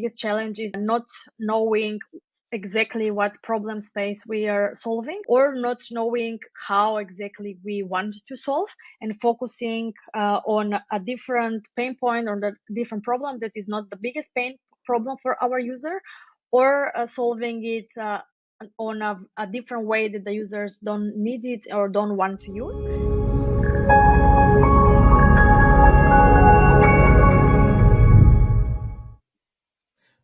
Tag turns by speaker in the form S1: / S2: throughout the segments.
S1: biggest challenge is not knowing exactly what problem space we are solving, or not knowing how exactly we want to solve, and focusing on a different pain point or the different problem that is not the biggest pain problem for our user, or solving it on a different way that the users don't need it or don't want to use.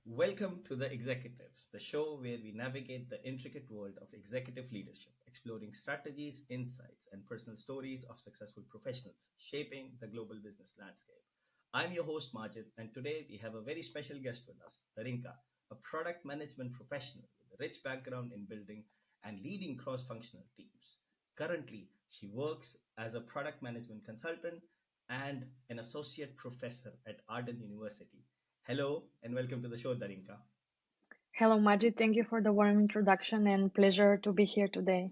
S2: Welcome to The Executives, the show where we navigate the intricate world of executive leadership, exploring strategies, insights, and personal stories of successful professionals shaping the global business landscape. I'm your host, Majid, and today we have a very special guest with us, Darinka, a product management professional with a rich background in building and leading cross functional teams. Currently, she works as a product management consultant and an associate professor at Arden University. Hello and welcome to the show, Darinka.
S1: Hello, Majid. Thank you for the warm introduction and pleasure to be here today.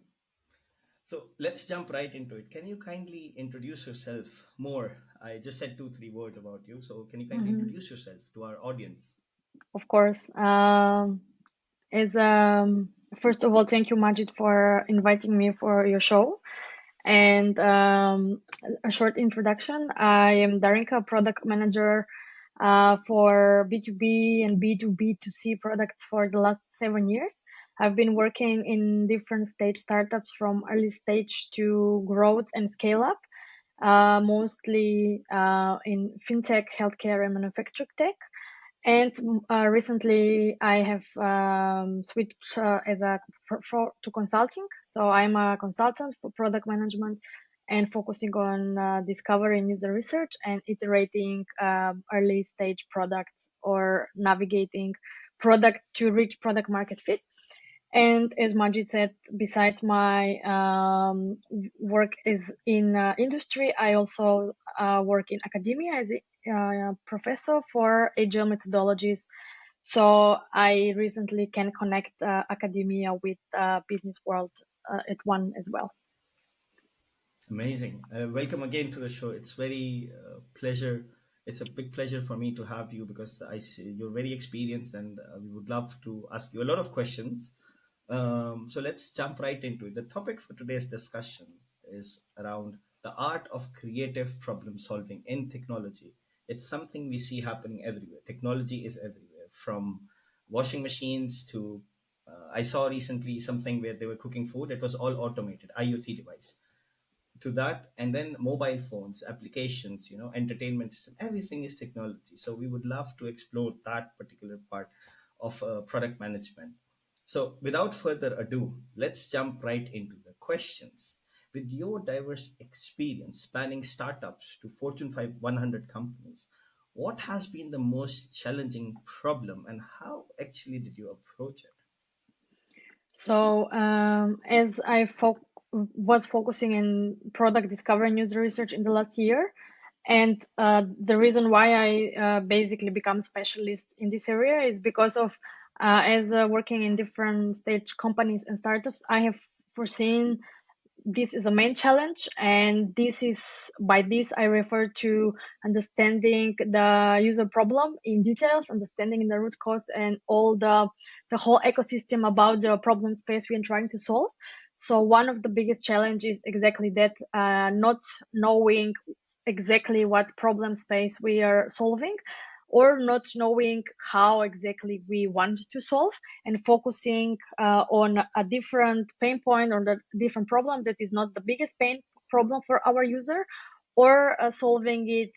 S2: So let's jump right into it. Can you kindly introduce yourself more? I just said two, three words about you. So can you kindly
S1: Mhm.
S2: introduce yourself to our audience?
S1: Of course. As First of all, thank you, Majid, for inviting me for your show. And a short introduction. I am Darinka, product manager for B2B and B2B2C products for the last 7 years. I've been working in different stage startups from early stage to growth and scale up, mostly in fintech, healthcare, and manufacturing tech. And recently, I have switched to consulting. So I'm a consultant for product management and focusing on discovery and user research and iterating early stage products or navigating product to reach product market fit. And as Majid said, besides my work is in industry, I also work in academia as a professor for agile methodologies. So I recently can connect academia with business world at one as well.
S2: Amazing. Welcome again to the show. It's very pleasure. It's a big pleasure for me to have you because I see you're very experienced and we would love to ask you a lot of questions. So let's jump right into it. The topic for today's discussion is around the art of creative problem solving in technology. It's something we see happening everywhere. Technology is everywhere, from washing machines to I saw recently something where they were cooking food. It was all automated, IoT device to that, and then mobile phones, applications, entertainment system, everything is technology. So we would love to explore that particular part of product management. So without further ado, let's jump right into the questions. With your diverse experience spanning startups to Fortune 500 companies, what has been the most challenging problem and how actually did you approach it?
S1: So as was focusing in product discovery and user research in the last year, and the reason why I basically become specialist in this area is because of as working in different stage companies and startups, I have foreseen this is a main challenge, and this is by this I refer to understanding the user problem in details, understanding the root cause and all the whole ecosystem about the problem space we are trying to solve. So one of the biggest challenges is exactly that, not knowing exactly what problem space we are solving, or not knowing how exactly we want to solve, and focusing on a different pain point or the different problem that is not the biggest pain problem for our user, or solving it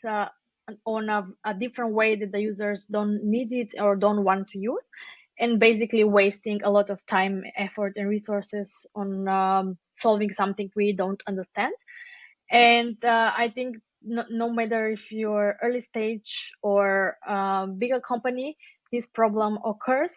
S1: on a different way that the users don't need it or don't want to use, and basically wasting a lot of time, effort, and resources on solving something we don't understand. And I think no matter if you're early stage or bigger company, this problem occurs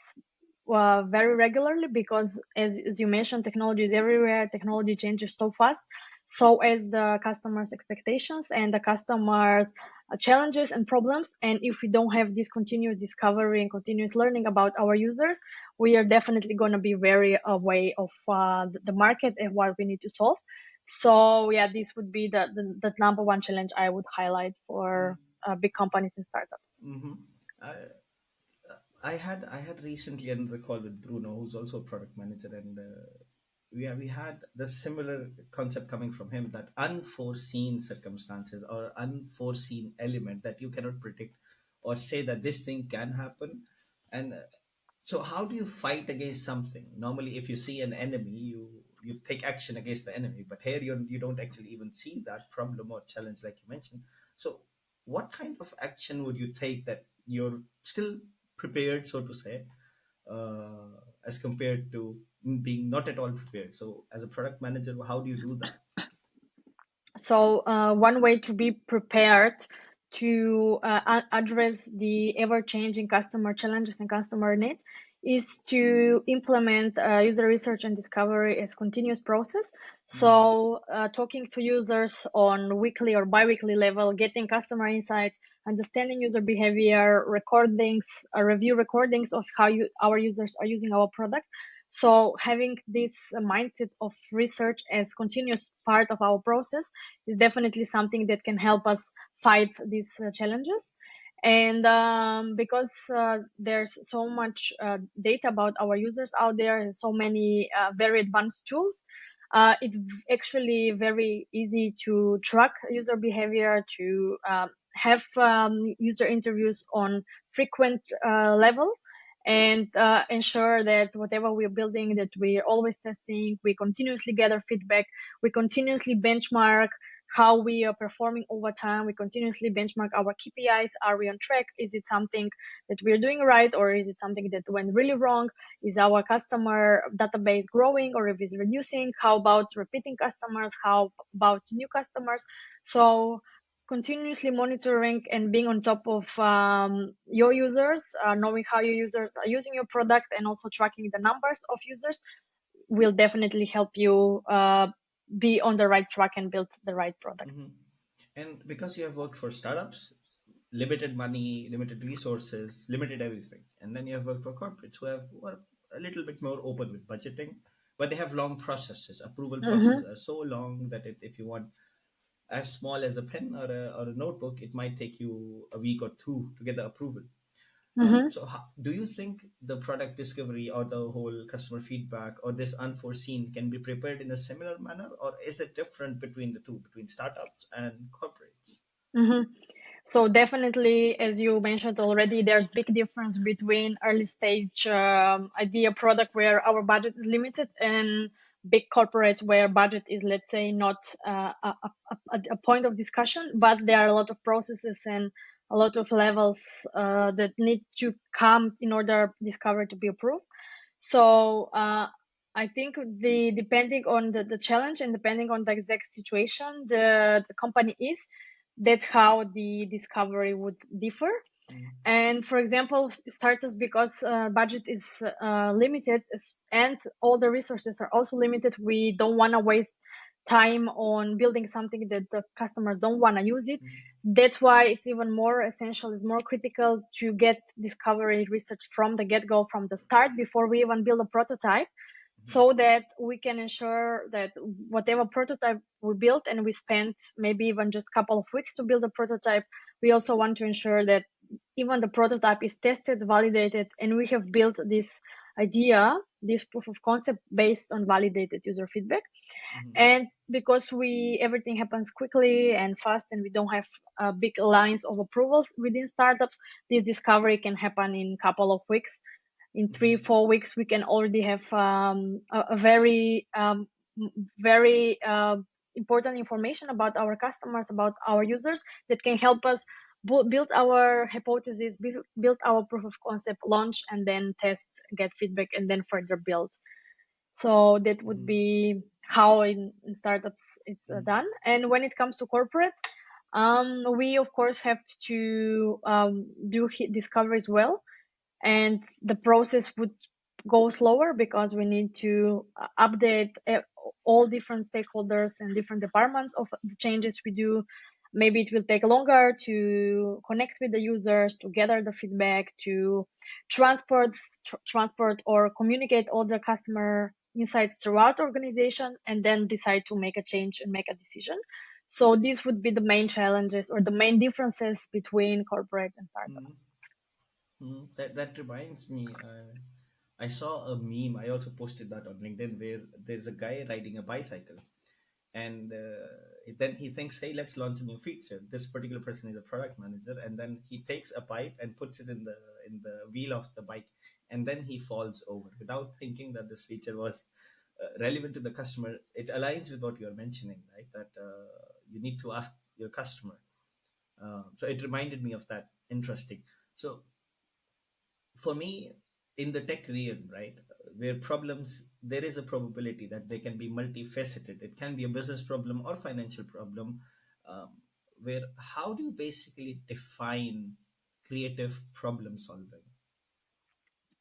S1: very regularly because, as you mentioned, technology is everywhere. Technology changes so fast. So as the customers' expectations and the customers' challenges and problems. And if we don't have this continuous discovery and continuous learning about our users, we are definitely going to be very away of the market and what we need to solve. So yeah, this would be the number one challenge I would highlight for big companies and startups.
S2: Mm-hmm. I, I had recently another call with Bruno, who's also a product manager, and we had the similar concept coming from him, that unforeseen circumstances or unforeseen element that you cannot predict or say that this thing can happen. And so how do you fight against something? Normally, if you see an enemy, you take action against the enemy, but here you don't actually even see that problem or challenge like you mentioned. So what kind of action would you take that you're still prepared, so to say, uh, as compared to being not at all prepared? So as a product manager, how do you do that?
S1: So one way to be prepared to address the ever-changing customer challenges and customer needs is to implement user research and discovery as continuous process.
S2: Mm-hmm.
S1: So talking to users on weekly or bi-weekly level, getting customer insights, understanding user behavior, recordings, review recordings of how our users are using our product. So having this mindset of research as continuous part of our process is definitely something that can help us fight these challenges. And because there's so much data about our users out there and so many very advanced tools, it's actually very easy to track user behavior, to have user interviews on frequent level, and ensure that whatever we're building, that we're always testing, we continuously gather feedback, we continuously benchmark how we are performing over time. We continuously benchmark our KPIs. Are we on track? Is it something that we're doing right, or is it something that went really wrong? Is our customer database growing, or if it's reducing? How about repeating customers? How about new customers? So continuously monitoring and being on top of your users, knowing how your users are using your product, and also tracking the numbers of users will definitely help you be on the right track and build the right product.
S2: Mm-hmm. And because you have worked for startups, limited money, limited resources, limited everything, and then you have worked for corporates who are a little bit more open with budgeting, but they have long processes. Approval processes
S1: Mm-hmm.
S2: are so long that if you want as small as a pen or a notebook, it might take you a week or two to get the approval.
S1: Mm-hmm.
S2: So, do you think the product discovery or the whole customer feedback or this unforeseen can be prepared in a similar manner, or is it different between the two, between startups and corporates?
S1: Mm-hmm. So definitely, as you mentioned already, there's big difference between early stage idea product where our budget is limited and big corporate where budget is, let's say, not a point of discussion, but there are a lot of processes and a lot of levels that need to come in order discovery to be approved. So I think depending on the challenge and depending on the exact situation the company is, that's how the discovery would differ.
S2: Mm,
S1: And for example, startups, because budget is limited and all the resources are also limited, we don't want to waste time on building something that the customers don't want to use it.
S2: mm,
S1: That's why it's even more essential, it's more critical to get discovery research from the get-go, from the start, before we even build a prototype,
S2: mhm,
S1: so that we can ensure that whatever prototype we built, and we spent maybe even just a couple of weeks to build a prototype, we also want to ensure that even the prototype is tested, validated, and we have built this idea, this proof of concept, based on validated user feedback.
S2: mhm,
S1: And because we everything happens quickly and fast, and we don't have big lines of approvals within startups, this discovery can happen in a couple of weeks. In three,
S2: mhm,
S1: 4 weeks, we can already have a very important information about our customers, about our users, that can help us build our hypothesis, build our proof of concept, launch, and then test, get feedback, and then further build. So that would
S2: mhm,
S1: be how in startups it's
S2: mhm,
S1: done. And when it comes to corporates, we of course have to do discoveries well, and the process would go slower because we need to update all different stakeholders and different departments of the changes we do. Maybe it will take longer to connect with the users, to gather the feedback, to transport or communicate all the customer insights throughout the organization, and then decide to make a change and make a decision. So these would be the main challenges or the main differences between corporates and
S2: mhm.
S1: startups.
S2: That reminds me. I saw a meme. I also posted that on LinkedIn where there's a guy riding a bicycle, and then he thinks, "Hey, let's launch a new feature." This particular person is a product manager, and then he takes a pipe and puts it in the wheel of the bike, and then he falls over without thinking that this feature was relevant to the customer. It aligns with what you're mentioning, right? That you need to ask your customer. So it reminded me of that. Interesting. So for me, in the tech realm, right, where problems, there is a probability that they can be multifaceted. It can be a business problem or financial problem. um, where How do you basically define creative problem solving?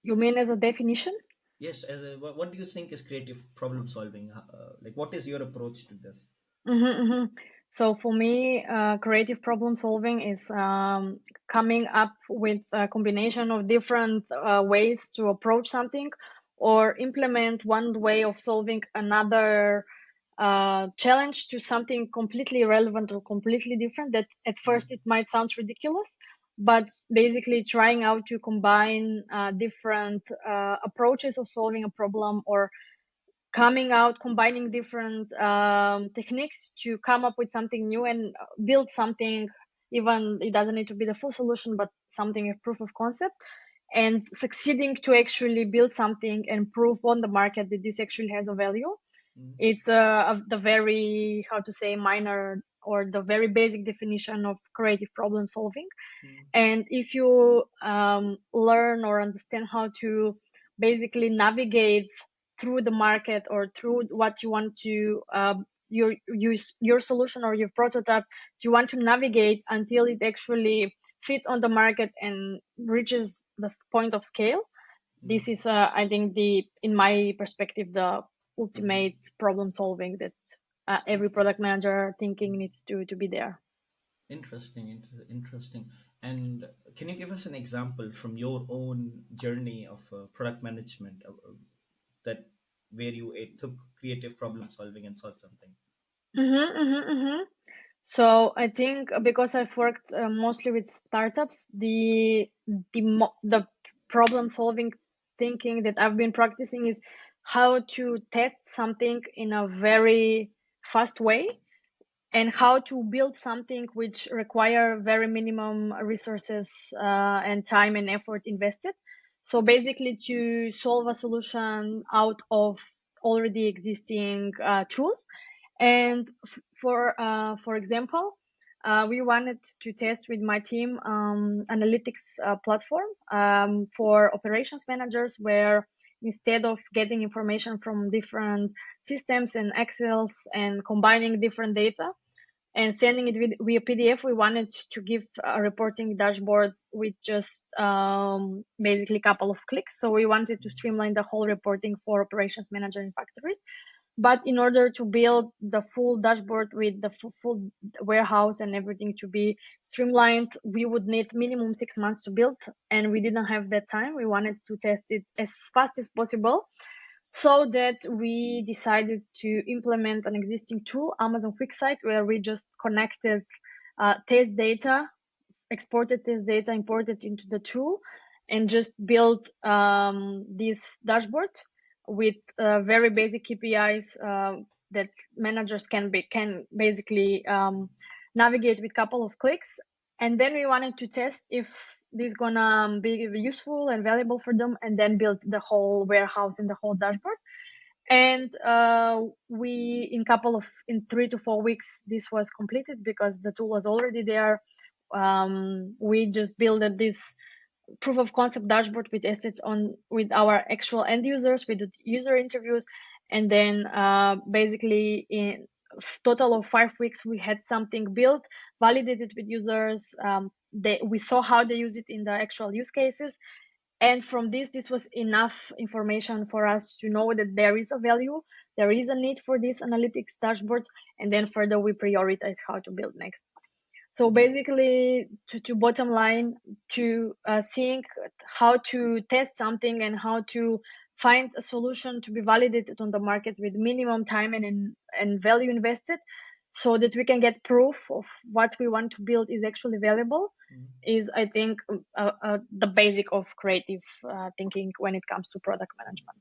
S1: You mean as a definition?
S2: Yes, what do you think is creative problem solving? Like, what is your approach to this?
S1: So for me, creative problem solving is coming up with a combination of different ways to approach something or implement one way of solving another challenge to something completely relevant or completely different that at first it might sound ridiculous, but basically trying out to combine different approaches of solving a problem or coming out combining different techniques to come up with something new and build something. Even it doesn't need to be the full solution, but something a proof of concept, and succeeding to actually build something and prove on the market that this actually has a value.
S2: Mm,
S1: It's the very, how to say, minor or the very basic definition of creative problem solving.
S2: mm,
S1: And if you learn or understand how to basically navigate through the market or through what you want to your use your solution or your prototype, you want to navigate until it actually fits on the market and reaches the point of scale.
S2: mm,
S1: This is I think the in my perspective the
S2: mhm.
S1: ultimate problem solving that every
S2: Okay.
S1: product manager thinking needs to be there.
S2: Interesting. And can you give us an example from your own journey of product management, that where you took creative problem solving and solved something?
S1: Mm-hmm, mm-hmm, mm-hmm. So I think because I've worked mostly with startups, the problem solving thinking that I've been practicing is how to test something in a very fast way and how to build something which require very minimum resources and time and effort invested. So basically to solve a solution out of already existing tools. And for example, we wanted to test with my team analytics platform for operations managers, where instead of getting information from different systems and Excels and combining different data and sending it via PDF, we wanted to give a reporting dashboard with just basically a couple of clicks. So we wanted to streamline the whole reporting for operations manager in factories. But in order to build the full dashboard with the full warehouse and everything to be streamlined, we would need minimum 6 months to build, and we didn't have that time. We wanted to test it as fast as possible, so that we decided to implement an existing tool, Amazon QuickSight, where we just connected test data, exported test data, imported into the tool, and just built this dashboard with very basic KPIs that managers can basically navigate with a couple of clicks. And then we wanted to test if this gonna be useful and valuable for them, and then build the whole warehouse and the whole dashboard. And we in 3 to 4 weeks this was completed because the tool was already there. We just built this proof of concept dashboard. We tested on with our actual end users. We did user interviews, and then basically in total of 5 weeks we had something built, validated with users. We saw how they use it in the actual use cases, and from this was enough information for us to know that there is a value, there is a need for this analytics dashboard, and then further we prioritize how to build next. So
S2: Mm,
S1: basically, to bottom line, to seeing how to test something and how to find a solution to be validated on the market with minimum time and value invested. so that we can get proof of what we want to build is actually valuable, is, I think, the basic of creative thinking when it comes to product management.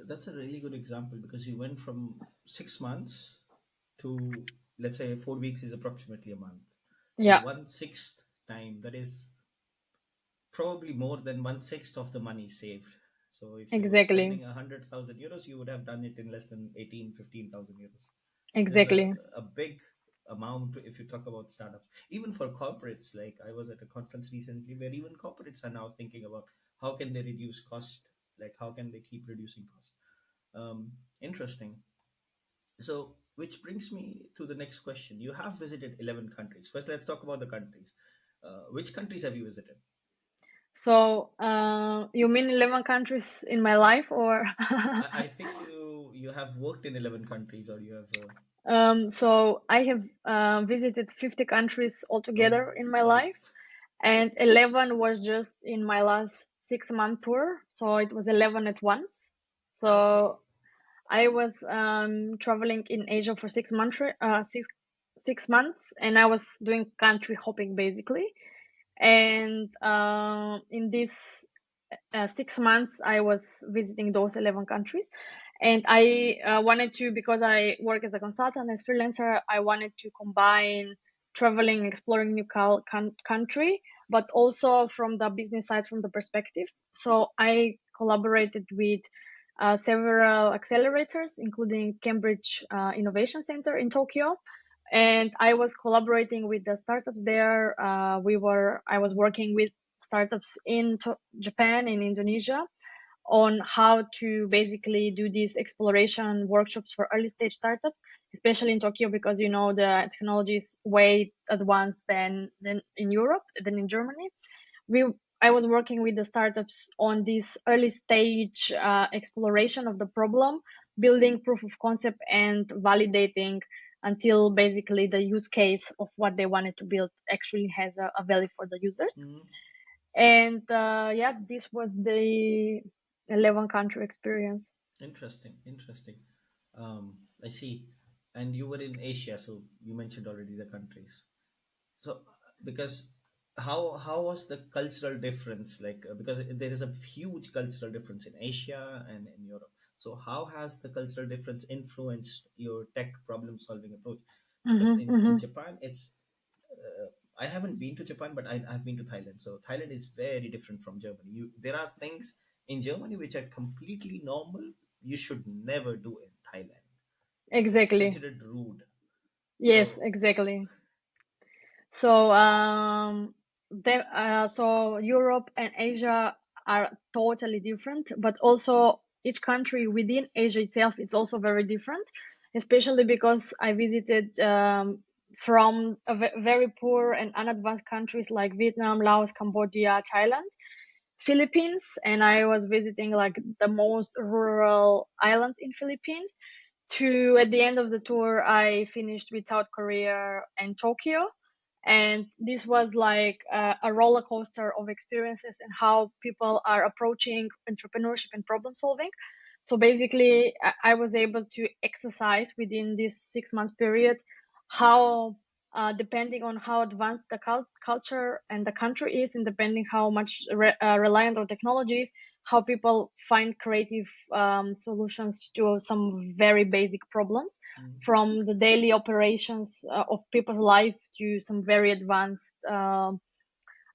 S2: That's a really good example, because you went from 6 months to, let's say, 4 weeks is approximately a month. So
S1: Yeah,
S2: 1/6 time, that is probably more than 1/6 of the money saved. So if you were
S1: exactly,
S2: spending 100,000 euros, you would have done it in less than 15,000 euros. This is
S1: exactly.
S2: a big amount if you talk about startups. Even for corporates, like I was at a conference recently where even corporates are now thinking about how can they reduce cost, like how can they keep reducing cost. Interesting. So, which brings me to the next question. You have visited 11 countries. First, let's talk about the countries. Which countries have you visited?
S1: So, you mean 11 countries in my life, or?
S2: I think you have worked in 11 countries, or you have.
S1: So I have visited 50 countries
S2: Oh,
S1: altogether in my
S2: sorry.
S1: life, and 11 was just in my last 6 month tour. So it was 11 at once.
S2: Okay.
S1: So I was traveling in Asia for 6 months, 6 months, and I was doing country hopping basically. And in these 6 months, I was visiting those 11 countries. And I wanted to, because I work as a consultant, as freelancer, I wanted to combine traveling, exploring new country, but also from the business side, from the perspective. So I collaborated with several accelerators, including Cambridge Innovation Center in Tokyo, and I was collaborating with the startups there. I was working with startups in Japan and Indonesia on how to basically do these exploration workshops for early stage startups, especially in Tokyo, because the technology is way advanced than in Europe, than in Germany. we I was working with the startups on this early stage exploration of the problem, building proof of concept and validating until basically the use case of what they wanted to build actually has a value for the users.
S2: Mhm.
S1: And yeah, this was the 11 country experience.
S2: Interesting. Interesting. I see. And you were in Asia, so you mentioned already the countries. So, because how was the cultural difference like? Because there is a huge cultural difference in Asia and in Europe. So, how has the cultural difference influenced your tech problem solving approach? Because
S1: Hmm,
S2: in
S1: hmm.
S2: Japan, it's I haven't been to Japan, but I've been to Thailand. So Thailand is very different from Germany. There are things in Germany which are completely normal. You should never do in Thailand. It's
S1: Exactly.
S2: considered rude.
S1: Yes,
S2: So.
S1: exactly. So, so Europe and Asia are totally different, but also each country within Asia itself is also very different, especially because I visited from very poor and unadvanced countries like Vietnam, Laos, Cambodia, Thailand, Philippines, and I was visiting like the most rural islands in Philippines. To at the end of the tour, I finished with South Korea and Tokyo, and this was like a roller coaster of experiences and how people are approaching entrepreneurship and problem solving. So basically, I was able to exercise within this 6 months period how, depending on how advanced the culture and the country is, and depending how much reliant on technologies, how people find creative solutions to some very basic problems,
S2: Mm.
S1: from the daily operations of people's life to some very advanced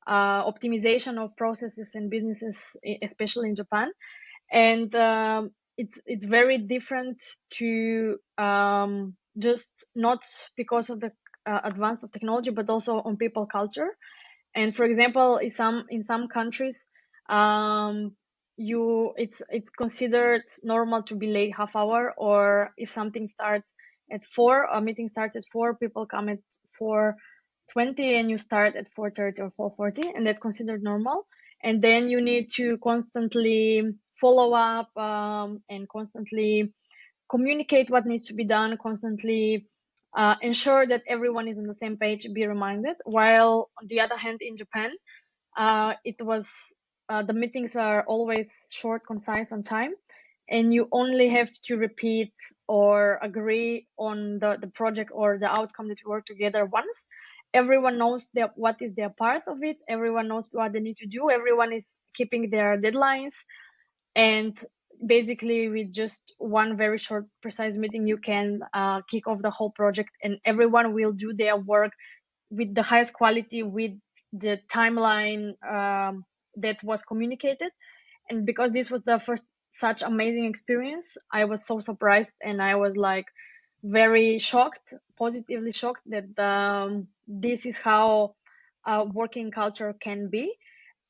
S1: optimization of processes and businesses, especially in Japan. And it's very different to just not because of the advance of technology, but also on people culture. And for example, in some countries, you it's considered normal to be late half hour, or if something starts at 4, a meeting starts at 4, people come at 4:20, and you start at 4:30 or 4:40, and that's considered normal. And then you need to constantly follow up, and constantly communicate what needs to be done, constantly ensure that everyone is on the same page, be reminded. While on the other hand, in Japan, it was the meetings are always short, concise, on time, and you only have to repeat or agree on the project or the outcome that you work together once. Everyone knows what is their part of it. Everyone knows what they need to do. Everyone is keeping their deadlines. And basically, with just one very short, precise meeting, you can kick off the whole project, and everyone will do their work with the highest quality, with the timeline that was communicated. And because this was the first such amazing experience, I was so surprised, and I was like very shocked, positively shocked, that this is how working culture can be.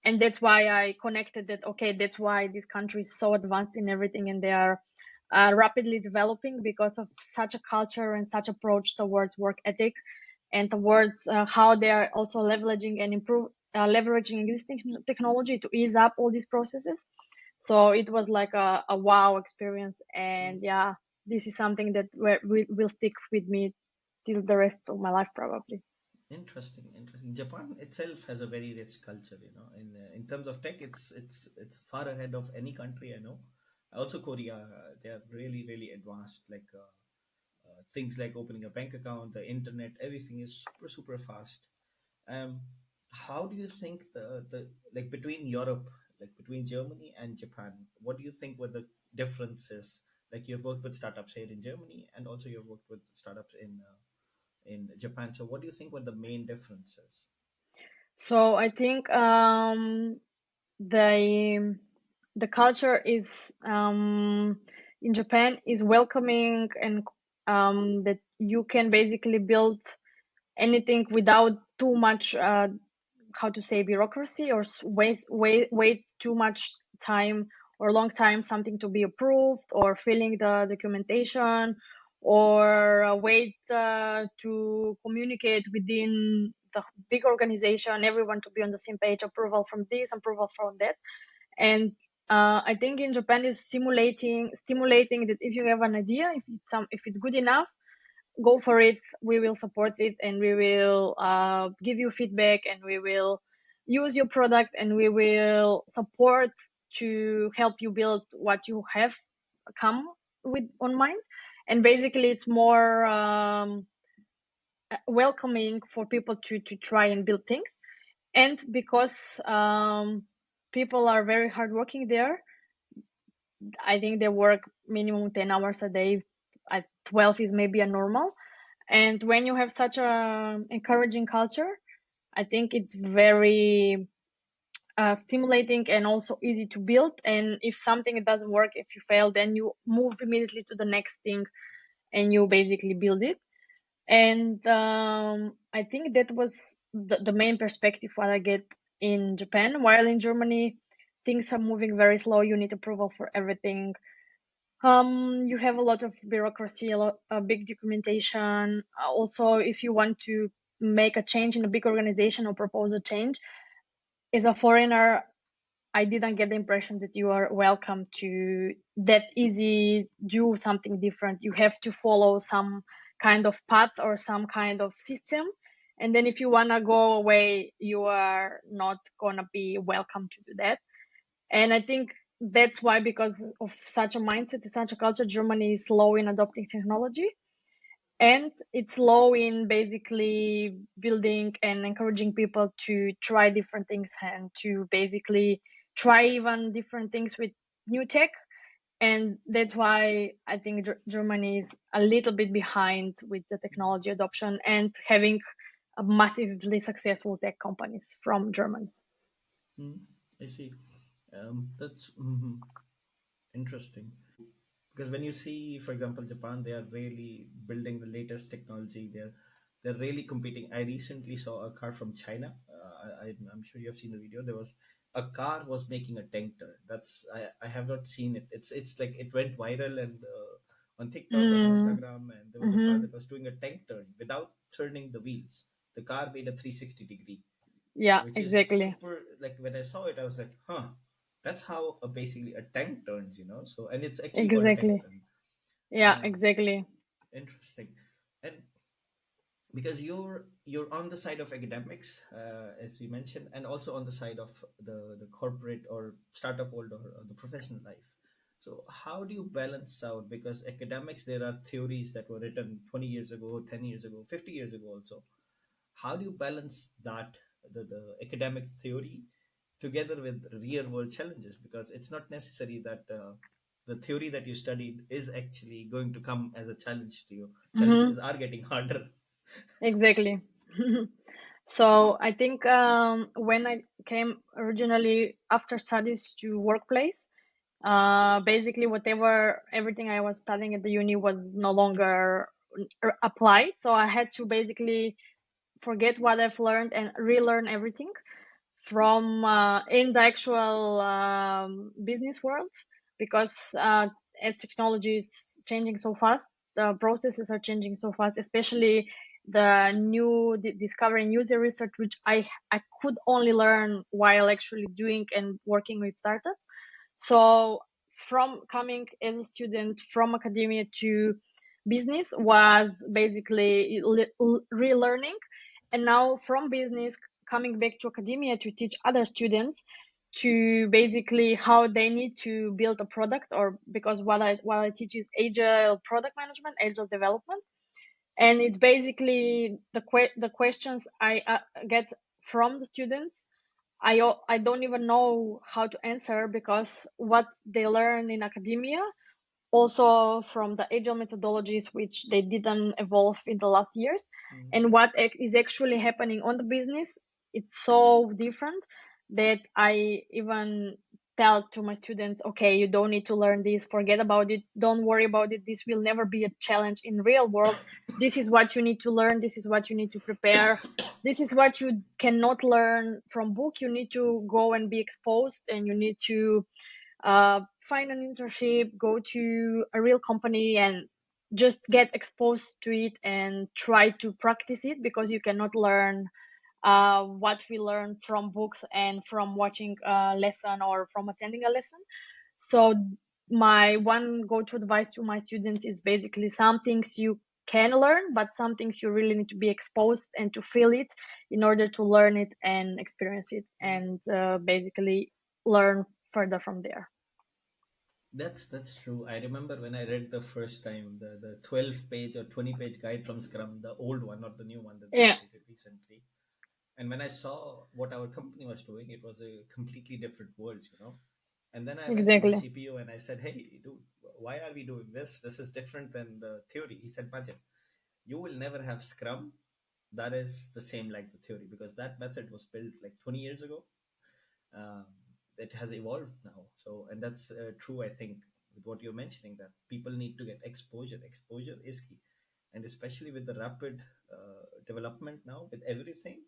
S1: And that's why I connected that, okay, that's why this country is so advanced in everything, and they are rapidly developing because of such a culture and such approach towards work ethic, and towards how they are also leveraging and improve leveraging existing technology to ease up all these processes. So it was like a wow experience. And yeah, this is something that will stick with me till the rest of my life, probably.
S2: Interesting, interesting. Japan itself has a very rich culture, in terms of tech, it's far ahead of any country I know. Also, Korea, they are really, really advanced. Like things like opening a bank account, the internet, everything is super, super fast. Um, how do you think the like between Europe, like between Germany and Japan, what do you think were the differences? Like you've worked with startups here in Germany, and also you've worked with startups in Japan. So what do you think were the main differences?
S1: So I think the the culture is in Japan is welcoming, and that you can basically build anything without too much how to say bureaucracy, or wait too much time or long time something to be approved, or filling the documentation, or wait to communicate within the big organization, everyone to be on the same page, approval from this, approval from that. And I think in Japan is stimulating that if you have an idea, if it's good enough, go for it. We will support it, and we will give you feedback, and we will use your product, and we will support to help you build what you have come with on mind. And basically, it's more welcoming for people to try and build things. And because people are very hardworking there, I think they work minimum 10 hours a day. At 12 is maybe a normal. And when you have such a encouraging culture, I think it's very stimulating and also easy to build. And if something doesn't work, if you fail, then you move immediately to the next thing, and you basically build it. And I think that was the main perspective what I get in Japan. While in Germany, things are moving very slow. You need approval for everything. You have a lot of bureaucracy, a big documentation. Also, if you want to make a change in a big organization or propose a change, as a foreigner, I didn't get the impression that you are welcome to that easy do something different. You have to follow some kind of path or some kind of system. And then if you wanna go away, you are not gonna be welcome to do that. And I think that's why, because of such a mindset, such a culture, Germany is slow in adopting technology, and it's slow in basically building and encouraging people to try different things, and to basically try even different things with new tech. And that's why I think Germany is a little bit behind with the technology adoption, and having a massively successful tech companies from Germany.
S2: Hmm, I see. That's interesting. Because when you see, for example, Japan, they are really building the latest technology. They're really competing. I recently saw a car from China. I'm sure you have seen the video. There was a car was making a tank turn. I have not seen it. It's like it went viral and on TikTok, on
S1: Mm,
S2: Instagram, and there was a car
S1: hmm.
S2: that was doing a tank turn without turning the wheels. The car made a 360-degree,
S1: Yeah,
S2: which is
S1: exactly.
S2: super. Like when I saw it, I was like, huh, that's how basically a tank turns. So, and it's actually called tank
S1: Exactly.
S2: turn.
S1: Yeah,
S2: um,
S1: exactly.
S2: Interesting. And because you're on the side of academics, as we mentioned, and also on the side of the corporate or startup world, or the professional life. So how do you balance out? Because academics, there are theories that were written 20 years ago, 10 years ago, 50 years ago also. How do you balance that, the academic theory, together with real world challenges? Because it's not necessary that the theory that you studied is actually going to come as a challenge to you.
S1: Mm-hmm.
S2: Challenges are getting harder.
S1: Exactly. So I think when I came originally after studies to workplace, basically everything I was studying at the uni was no longer applied. So I had to basically forget what I've learned and relearn everything from in the actual business world, because as technology is changing so fast, the processes are changing so fast, especially the new discovering user research, which I could only learn while actually doing and working with startups. So from coming as a student from academia to business was basically relearning, and now from business coming back to academia to teach other students to basically how they need to build a product, or because what I teach is agile product management, agile development, and it's basically the questions I get from the students. I don't even know how to answer, because what they learn in academia, also from the agile methodologies which they didn't evolve in the last years,
S2: Mm.
S1: and what is actually happening on the business, it's so different that I even tell to my students, okay, you don't need to learn this, forget about it, don't worry about it, this will never be a challenge in real world. This is what you need to learn, this is what you need to prepare, this is what you cannot learn from book. You need to go and be exposed, and you need to find an internship, go to a real company, and just get exposed to it and try to practice it, because you cannot learn what we learn from books and from watching a lesson or from attending a lesson. So my one go-to advice to my students is basically some things you can learn, but some things you really need to be exposed and to feel it in order to learn it and experience it, and basically learn further from there.
S2: That's true. I remember when I read the first time the 12-page or 20-page guide from Scrum, the old one, not the new one that they
S1: Yeah,
S2: updated recently. And when I saw what our company was doing, it was a completely different world. And then I went to the
S1: exactly.
S2: CPO and I said, "Hey, dude, why are we doing this? This is different than the theory." He said, "Majid, you will never have Scrum that is the same like the theory, because that method was built like 20 years ago. um, it has evolved now. So, and that's true, I think, with what you're mentioning, that people need to get exposure. Exposure is key. And especially with the rapid development now with everything,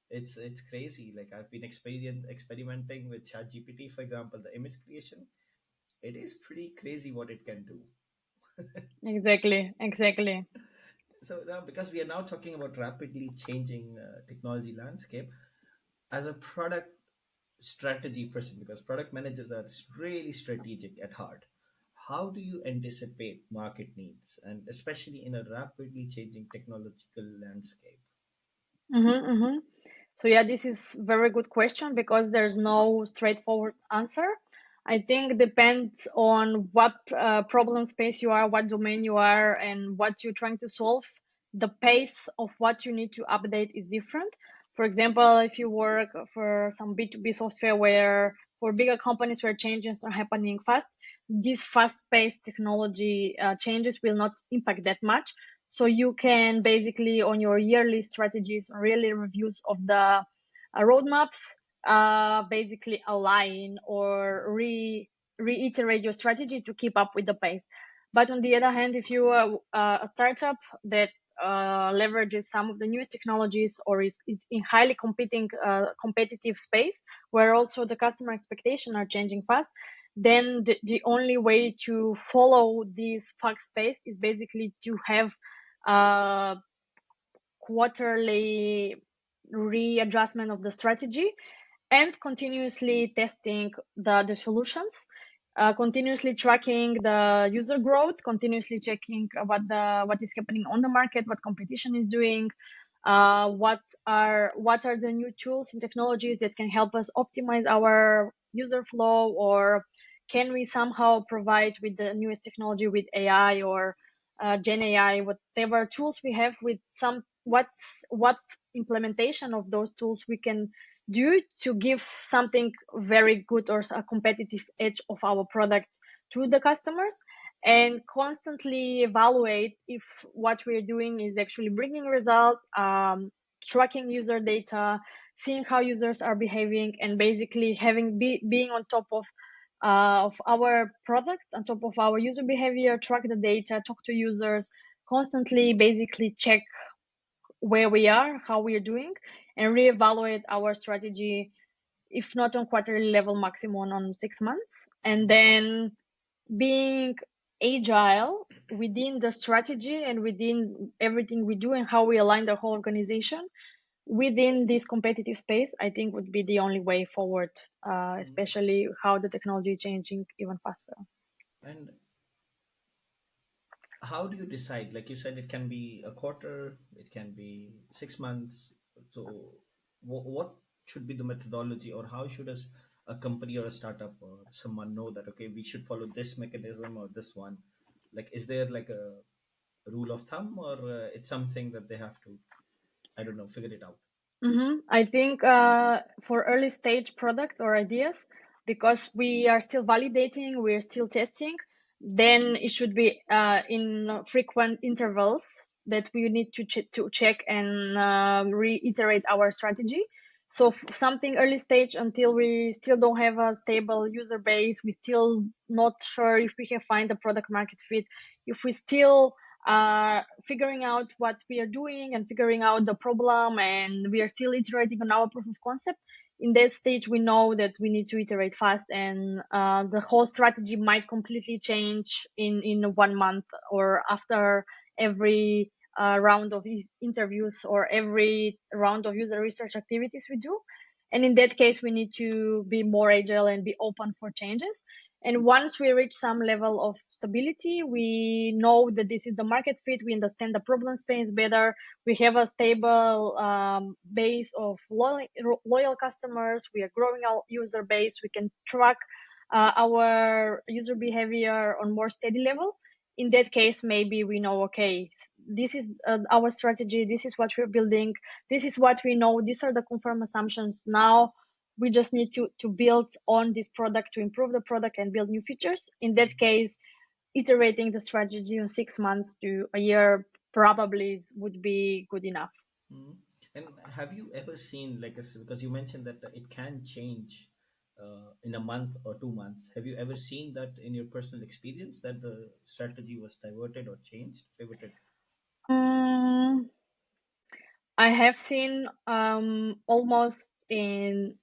S2: it's crazy. Like, I've been experimenting with ChatGPT, for example, the image creation. It is pretty crazy what it can do.
S1: Exactly, exactly.
S2: So now, because we are now talking about rapidly changing technology landscape, as a product strategy person, because product managers are really strategic at heart, how do you anticipate market needs, and especially in a rapidly changing technological landscape?
S1: Mm-hmm, mm-hmm. So yeah, this is very good question, because there's no straightforward answer. I think depends on what problem space you are, what domain you are, and what you're trying to solve. The pace of what you need to update is different. For example, if you work for some B2B software where for bigger companies where changes are happening fast, these fast-paced technology changes will not impact that much. So you can basically on your yearly strategies or yearly reviews of the roadmaps, basically align or reiterate your strategy to keep up with the pace. But on the other hand, if you are a startup that leverages some of the newest technologies, or is in highly competitive space where also the customer expectations are changing fast, then the only way to follow this fast pace is basically to have quarterly readjustment of the strategy, and continuously testing the solutions, continuously tracking the user growth, continuously checking what is happening on the market, what competition is doing, what are the new tools and technologies that can help us optimize our user flow, or can we somehow provide with the newest technology, with AI or Gen AI, whatever tools we have, with some what implementation of those tools we can do to give something very good or a competitive edge of our product to the customers, and constantly evaluate if what we're doing is actually bringing results, tracking user data, seeing how users are behaving, and basically being on top of our product, on top of our user behavior, track the data, talk to users, constantly basically check where we are, how we are doing, and reevaluate our strategy, if not on quarterly level, maximum on 6 months. And then being agile within the strategy and within everything we do and how we align the whole organization within this competitive space, I think would be the only way forward,
S2: Mm.
S1: especially how the technology is changing even faster.
S2: And how do you decide? Like you said, it can be a quarter, it can be 6 months. So, what should be the methodology, or how should a company or a startup or someone know that, okay, we should follow this mechanism or this one? Like, is there like a rule of thumb, or it's something that they have to, I don't know, figure it out?
S1: I think for early stage products or ideas, because we are still validating, we're still testing, then it should be in frequent intervals that we need to check and reiterate our strategy. So something early stage, until we still don't have a stable user base, we still not sure if we can find a product market fit, if we still figuring out what we are doing and figuring out the problem, and we are still iterating on our proof of concept. In that stage, we know that we need to iterate fast, and the whole strategy might completely change in 1 month, or after every round of interviews or every round of user research activities we do. And in that case, we need to be more agile and be open for changes. And once we reach some level of stability, we know that this is the market fit, we understand the problem space better, we have a stable base of loyal customers, we are growing our user base, we can track our user behavior on more steady level. In that case, maybe we know, okay, this is our strategy, this is what we're building, this is what we know, these are the confirmed assumptions. Now we just need to build on this product, to improve the product and build new features. In that case, iterating the strategy on 6 months to a year probably would be good enough.
S2: Mhm. And have you ever seen, like, because you mentioned that it can change in a month or 2 months. Have you ever seen that in your personal experience, that the strategy was diverted or changed, pivoted?
S1: Mm, I have seen almost in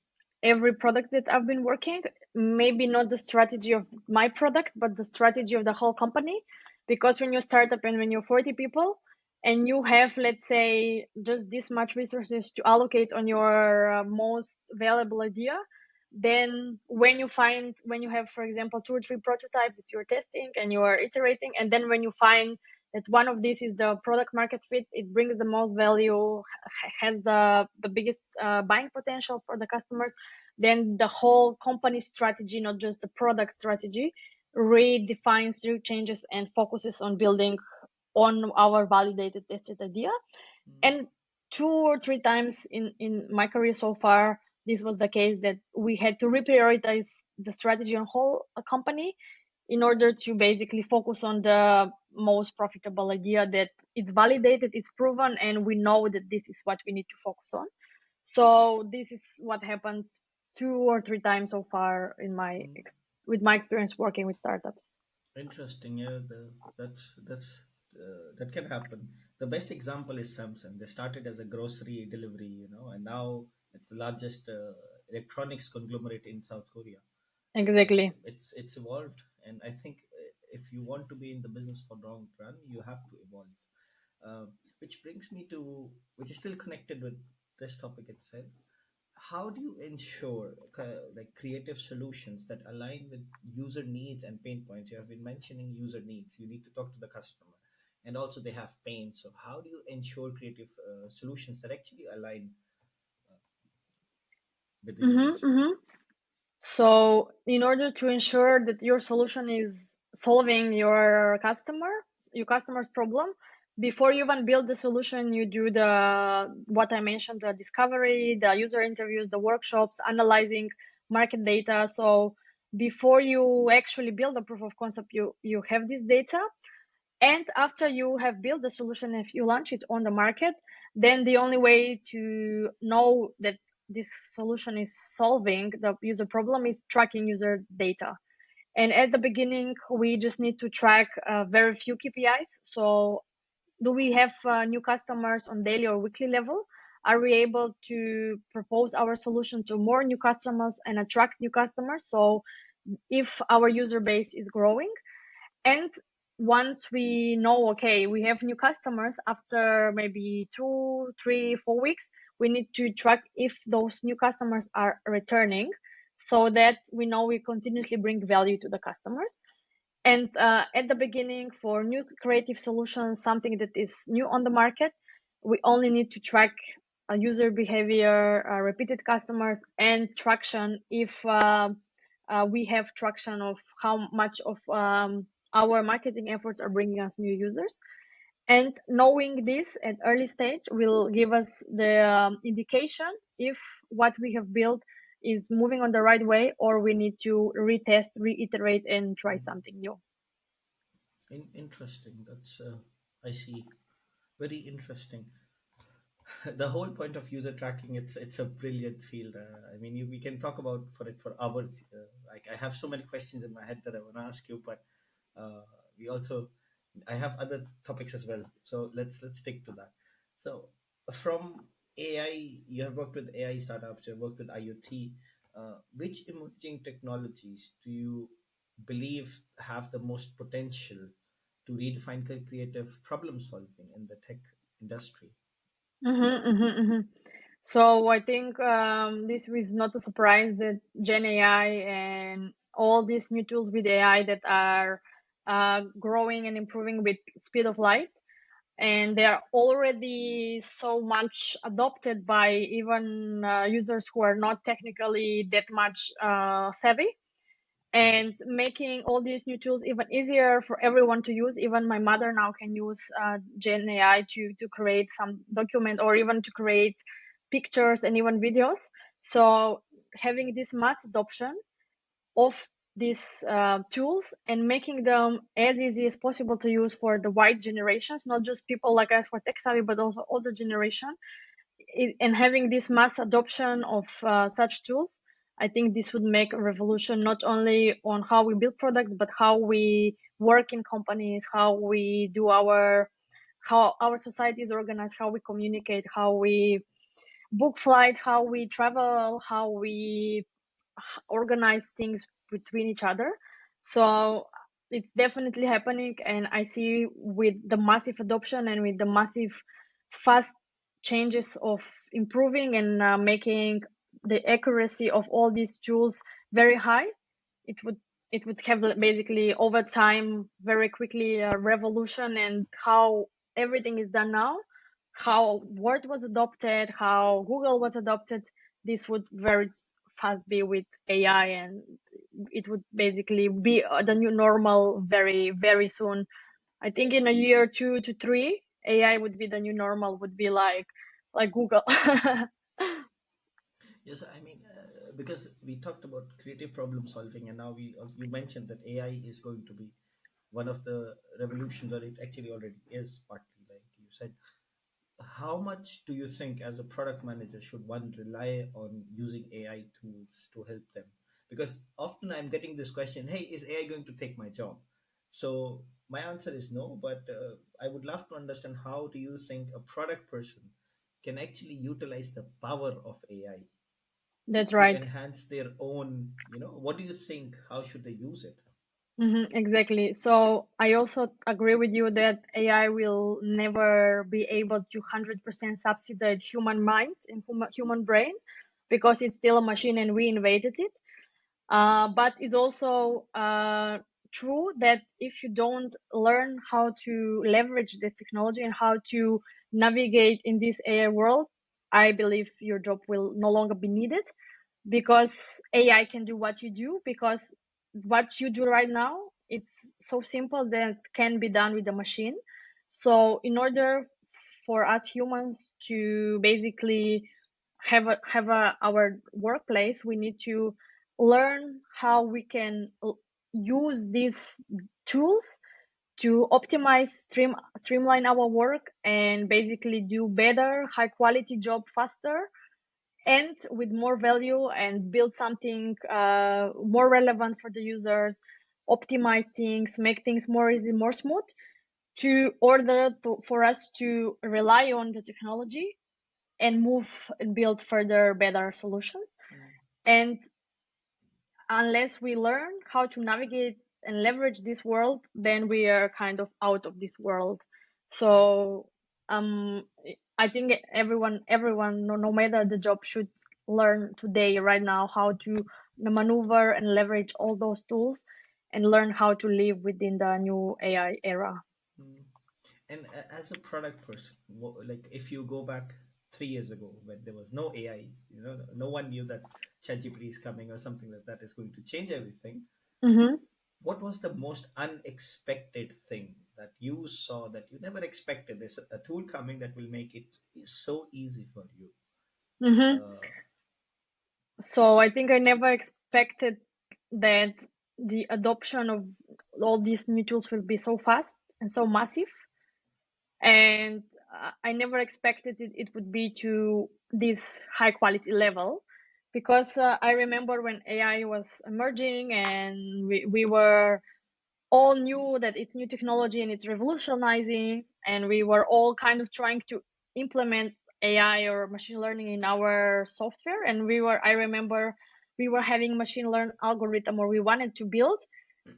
S1: every product that I've been working, maybe not the strategy of my product, but the strategy of the whole company. Because when you start up and when you're 40 people and you have, let's say, just this much resources to allocate on your most valuable idea, then when you have, for example, 2 or 3 prototypes that you're testing and you are iterating, and then when you find that one of these is the product market fit, it brings the most value, has the biggest buying potential for the customers, then the whole company strategy, not just the product strategy, redefines, changes, and focuses on building on our validated, tested idea.
S2: Mm.
S1: And 2 or 3 times in my career so far, this was the case, that we had to reprioritize the strategy on whole company in order to basically focus on the most profitable idea, that it's validated, it's proven, and we know that this is what we need to focus on. So this is what happened 2 or 3 times so far
S2: Mm.
S1: with my experience working with startups.
S2: Interesting. Yeah, that can happen. The best example is Samsung. They started as a grocery delivery, and now it's the largest electronics conglomerate in South Korea.
S1: Exactly.
S2: It's evolved, and I think if you want to be in the business for long run, you have to evolve. Which brings me to, which is still connected with this topic itself. How do you ensure like creative solutions that align with user needs and pain points? You have been mentioning user needs. You need to talk to the customer, and also they have pain. So how do you ensure creative solutions that actually align with the
S1: Mm-hmm,
S2: users?
S1: mm-hmm. So in order to ensure that your solution is solving your customer's problem, before you even build the solution, you do the what I mentioned, the discovery, the user interviews, the workshops, analyzing market data. So before you actually build a proof of concept, you have this data. And after you have built the solution, if you launch it on the market, then the only way to know that this solution is solving the user problem is tracking user data. And at the beginning, we just need to track very few KPIs. So, do we have new customers on daily or weekly level? Are we able to propose our solution to more new customers and attract new customers? So, if our user base is growing, and once we know, okay, we have new customers after maybe 2, 3, 4 weeks, we need to track if those new customers are returning so that we know we continuously bring value to the customers. And at the beginning, for new creative solutions, something that is new on the market, we only need to track user behavior, repeated customers, and traction if we have traction of how much of our marketing efforts are bringing us new users. And knowing this at early stage will give us the indication if what we have built is moving on the right way, or we need to retest, reiterate, and try something new.
S2: Interesting. That's I see. Very interesting. The whole point of user tracking, it's a brilliant field. I mean, we can talk about for it for hours. Like I have so many questions in my head that I want to ask you, but uh, we also I have other topics as well. So let's stick to that. So from AI, you have worked with AI startups. You have worked with IoT. Which emerging technologies do you believe have the most potential to redefine creative problem solving in the tech industry?
S1: Mm-hmm, mm-hmm, mm-hmm. So I think this is not a surprise that Gen AI and all these new tools with AI that are growing and improving with speed of light, and they are already so much adopted by even users who are not technically that much savvy, and making all these new tools even easier for everyone to use. Even my mother now can use Gen AI to create some document, or even to create pictures and even videos. So having this mass adoption of these tools and making them as easy as possible to use for the wide generations, not just people like us who are tech savvy, but also older generation, and having this mass adoption of such tools, I think this would make a revolution not only on how we build products, but how we work in companies, how our society is organized, how we communicate, how we book flights, how we travel, how we organize things between each other. So it's definitely happening, and I see with the massive adoption and with the massive fast changes of improving and making the accuracy of all these tools very high, it would it would have basically over time very quickly a revolution, and how everything is done now, how Word was adopted, how Google was adopted, this would very fast be with AI, and it would basically be the new normal very, very soon. I think in a year 2 to 3, AI would be the new normal, would be like Google.
S2: Yes, I mean, because we talked about creative problem solving, and now you mentioned that AI is going to be one of the revolutions, or it actually already is partly, like you said. How much do you think, as a product manager, should one rely on using AI tools to help them? Because often I'm getting this question, "Hey, is AI going to take my job?" So my answer is no, but I would love to understand, how do you think a product person can actually utilize the power of AI
S1: That's
S2: to
S1: right.
S2: enhance their own, what do you think, how should they use it?
S1: Exactly. So I also agree with you that AI will never be able to 100% subsidize human mind and human brain, because it's still a machine and we invented it. But it's also true that if you don't learn how to leverage this technology and how to navigate in this AI world, I believe your job will no longer be needed. because AI can do what you do, because what you do right now, it's so simple that can be done with a machine. So in order for us humans to basically our workplace, we need to learn how we can use these tools to optimize, streamline our work, and basically do better, high quality job faster, and with more value, and build something more relevant for the users, optimize things, make things more easy, more smooth, for us to rely on the technology and move and build further better solutions.
S2: Mm.
S1: And unless we learn how to navigate and leverage this world, then we are kind of out of this world.
S2: Mm.
S1: So um, I think everyone, no matter the job, should learn today, right now, how to maneuver and leverage all those tools, and learn how to live within the new AI era.
S2: Mm. And as a product person, like if you go back 3 years ago when there was no AI, no one knew that ChatGPT is coming or something like that is going to change everything.
S1: Mm-hmm.
S2: What was the most unexpected thing that you saw that you never expected? There's a tool coming that will make it so easy for you.
S1: Mm-hmm.
S2: Uh,
S1: So I think I never expected that the adoption of all these new tools will be so fast and so massive. And I never expected it would be to this high quality level, because I remember when AI was emerging, and we were all knew that it's new technology and it's revolutionizing, and we were all kind of trying to implement AI or machine learning in our software. And I remember we were having machine learn algorithm, or we wanted to build,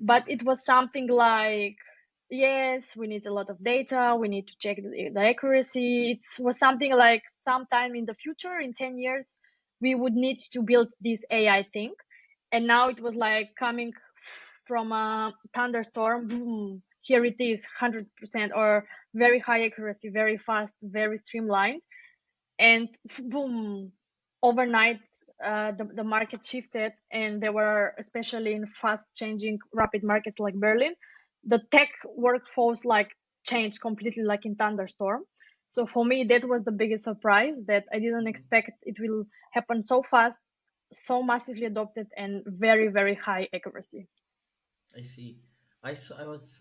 S1: but it was something like, yes, we need a lot of data, we need to check the accuracy. It was something like sometime in the future, in 10 years, we would need to build this AI thing. And now it was like coming from a thunderstorm, boom, here it is, 100%, or very high accuracy, very fast, very streamlined. And boom, overnight, the market shifted, and there were, especially in fast changing rapid markets like Berlin, the tech workforce like changed completely, like in thunderstorm. So for me, that was the biggest surprise, that I didn't
S2: mm,
S1: expect it will happen so fast, so massively adopted, and very, very high accuracy.
S2: I see. I was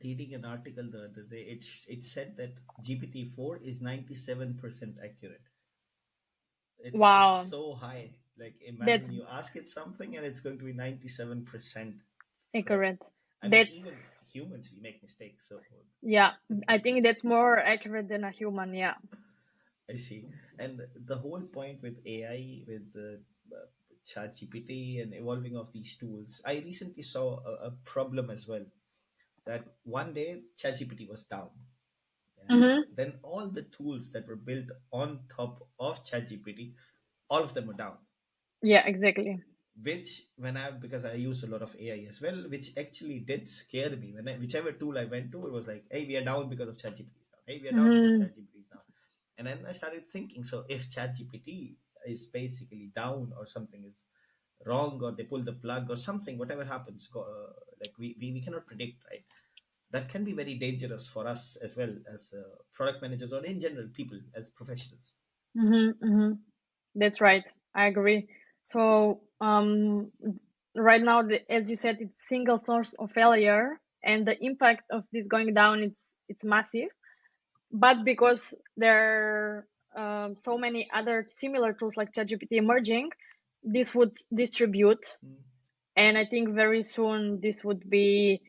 S2: reading an article the other day. It said that GPT-4 is 97% accurate. It's
S1: Wow,
S2: so high. Like
S1: that's
S2: imagine you ask it something and it's going to be 97% correct.
S1: accurate.
S2: I mean, even
S1: That's,
S2: humans we make mistakes. So
S1: yeah, I think that's more accurate than a human. Yeah.
S2: I see. And the whole point with AI, with the ChatGPT and evolving of these tools, I recently saw a problem as well. That one day ChatGPT was down, and
S1: Mm-hmm.
S2: then all the tools that were built on top of ChatGPT, all of them were down.
S1: Yeah, exactly.
S2: Which when I because I use a lot of AI as well, which actually did scare me. Whichever tool I went to, it was like, hey, we are down because of ChatGPT is down. Hey, we are down because
S1: Mm-hmm.
S2: ChatGPT is down. And then I started thinking, so if ChatGPT is basically down or something is wrong or they pull the plug or something, whatever happens, like we cannot predict, right? That can be very dangerous for us as well as product managers or in general people as professionals.
S1: Mm-hmm. Mm-hmm. That's right. I agree. So, right now, as you said, it's single source of failure, and the impact of this going down, it's massive. But because there are so many other similar tools like ChatGPT emerging, this would distribute,
S2: Mm,
S1: and I think very soon this would be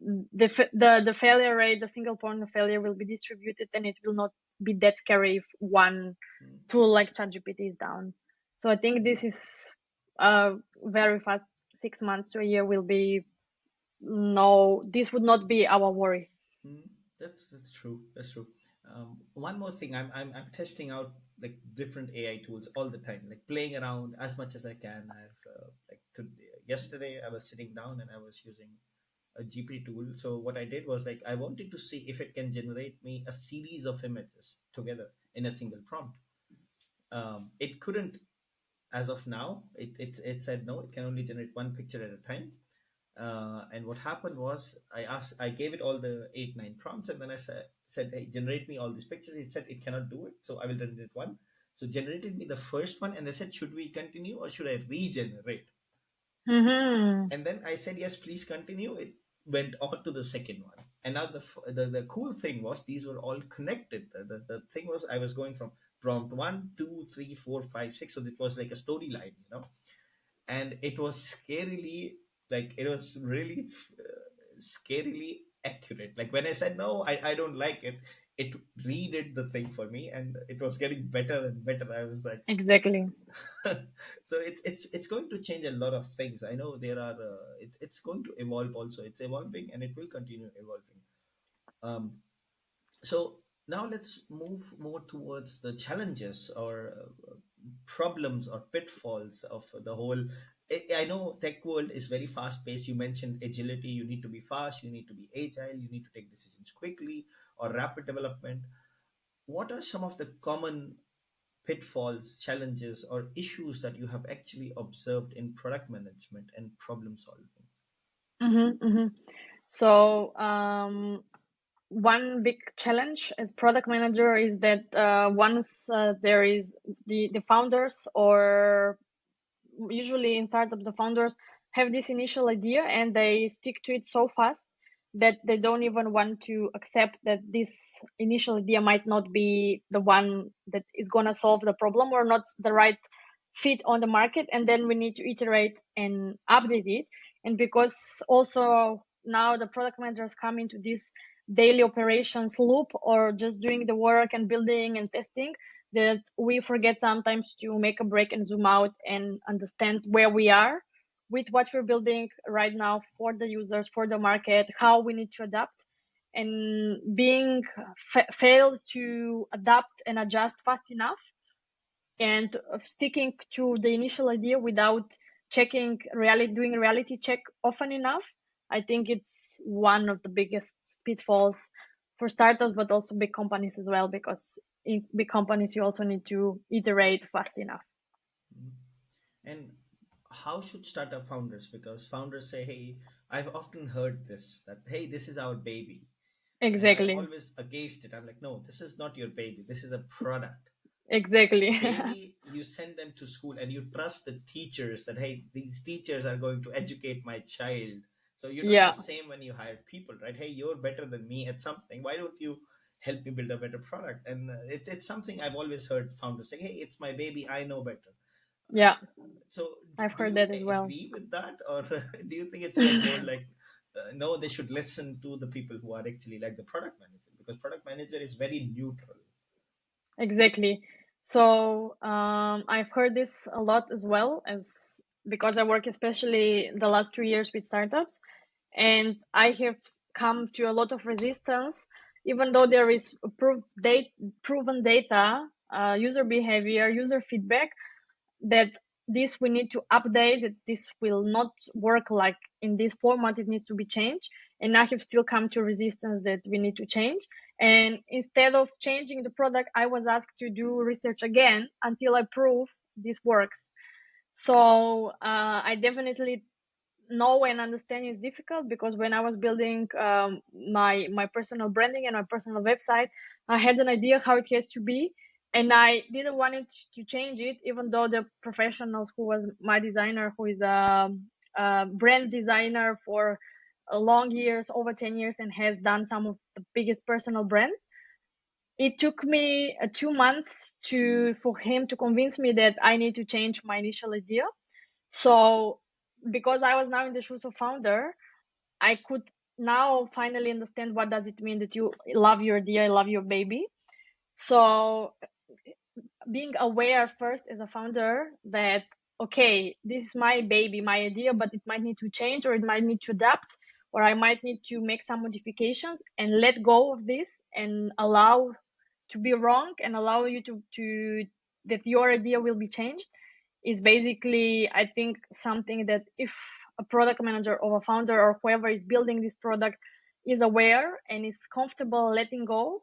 S1: the failure rate, the single point of failure will be distributed, and it will not be that scary if one
S2: mm,
S1: tool like ChatGPT is down. So I think
S2: mm,
S1: this is very fast. 6 months to a year will be, no, this would not be our worry.
S2: mm. That's true. That's true. One more thing, I'm testing out like different AI tools all the time, like playing around as much as I can. Yesterday I was sitting down and I was using a GPT tool. So what I did was like I wanted to see if it can generate me a series of images together in a single prompt. It couldn't as of now, it said no, it can only generate one picture at a time. And what happened was I gave it all the 8 9 prompts, and then I said, hey, generate me all these pictures. It said it cannot do it, so I will generate one. So generated me the first one, and they said, should we continue or should I regenerate?
S1: Mm-hmm.
S2: And then I said, yes, please continue. It went on to the second one. And now the cool thing was these were all connected. The thing was I was going from prompt 1 2 3 4 5 6, so it was like a storyline, and it was scarily, like it was really scarily accurate. Like when I said no, I don't like it, it redid the thing for me, and it was getting better and better. I was like,
S1: Exactly.
S2: so it's going to change a lot of things. I know there are it's going to evolve also. It's evolving and it will continue evolving. um, so now let's move more towards the challenges or problems or pitfalls of the whole. I know tech world is very fast paced. You mentioned agility. You need to be fast. You need to be agile. You need to take decisions quickly, or rapid development. What are some of the common pitfalls, challenges, or issues that you have actually observed in product management and problem solving?
S1: Mm-hmm, mm-hmm. So, one big challenge as product manager is that once there is the founders, or usually in startups, the founders have this initial idea and they stick to it so fast that they don't even want to accept that this initial idea might not be the one that is going to solve the problem, or not the right fit on the market, and then we need to iterate and update it. And because also now the product managers come into this daily operations loop, or just doing the work and building and testing, that we forget sometimes to make a break and zoom out and understand where we are with what we're building right now for the users, for the market, how we need to adapt. And being failed to adapt and adjust fast enough, and sticking to the initial idea without checking reality, doing reality check often enough, I think it's one of the biggest pitfalls for startups, but also big companies as well, because in big companies you also need to iterate fast enough.
S2: Mhm. And how should startup founders? Because founders say, hey, I've often heard this, that, hey, this is our baby. And I'm
S1: Exactly.
S2: always against it. I'm like, no, this is not your baby. This is a product.
S1: Exactly.
S2: Baby, you send them to school and you trust the teachers that, hey, these teachers are going to educate my child. So you're doing the
S1: Yeah.
S2: same when you hire people, right? Hey, you're better than me at something. Why don't you help me build a better product? And it's something I've always heard founders say, hey, it's my baby, I know better.
S1: Yeah,
S2: So
S1: I've
S2: do
S1: heard
S2: you
S1: that as well.
S2: agree with that, or do you think it's like more like no, they should listen to the people who are actually like the product manager, because product manager is very neutral.
S1: Exactly. So I've heard this a lot as well, as because I work especially the last 2 years with startups, and I have come to a lot of resistance, even though there is proven data, user behavior, user feedback, that this we need to update, that this will not work like in this format, it needs to be changed. And I have still come to resistance that we need to change. And instead of changing the product, I was asked to do research again until I prove this works. So I definitely know and understand is difficult, because when I was building my personal branding and my personal website, I had an idea how it has to be, and I didn't want it to change it, even though the professionals who was my designer, who is a brand designer for a long years, over 10 years, and has done some of the biggest personal brands. It took me 2 months to for him to convince me that I need to change my initial idea. So because I was now in the shoes of founder, I could now finally understand what does it mean that you love your idea, love your baby. So being aware first as a founder that, okay, this is my baby, my idea, but it might need to change, or it might need to adapt, or I might need to make some modifications, and let go of this and allow to be wrong, and allow you to that your idea will be changed, is basically, I think, something that if a product manager or a founder or whoever is building this product is aware and is comfortable letting go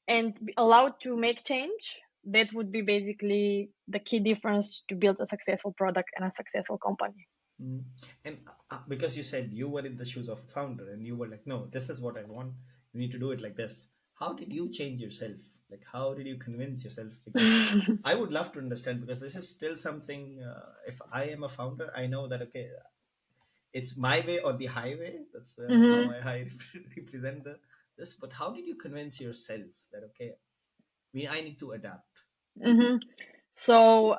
S1: and be allowed to make change, that would be basically the key difference to build a successful product and a successful company.
S2: Mm. And because you said you were in the shoes of a founder and you were like, no, this is what I want. You need to do it like this. How did you change yourself? Like, how did you convince yourself? Because I would love to understand, because this is still something, if I am a founder, I know that, okay, it's my way or the highway. That's how
S1: Mm-hmm.
S2: I represent this. But how did you convince yourself that, okay, I need to adapt?
S1: Mm-hmm. So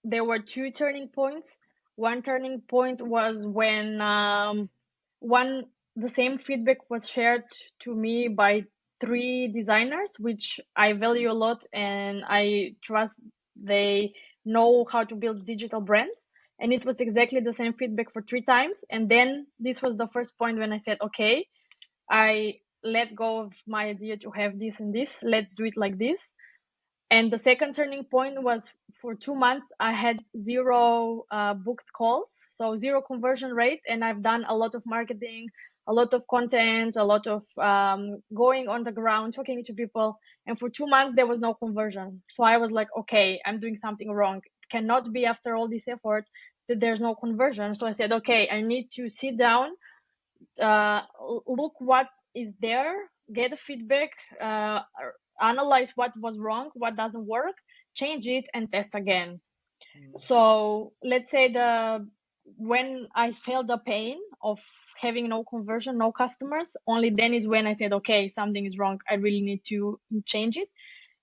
S1: there were two turning points. One turning point was when one the same feedback was shared to me by three designers, which I value a lot and I trust they know how to build digital brands. And it was exactly the same feedback for three times. And then this was the first point when I said, okay, I let go of my idea to have this and this. Let's do it like this. And the second turning point was for 2 months, I had zero booked calls, so zero conversion rate. And I've done a lot of marketing, a lot of content, a lot of going on the ground, talking to people. And for 2 months, there was no conversion. So I was like, okay, I'm doing something wrong. It cannot be after all this effort that there's no conversion. So I said, okay, I need to sit down, look what is there, get a feedback, analyze what was wrong, what doesn't work, change it, and test again.
S2: Mm.
S1: So let's say the when I felt the pain of having no conversion, no customers, only then is when I said, okay, something is wrong. I really need to change it.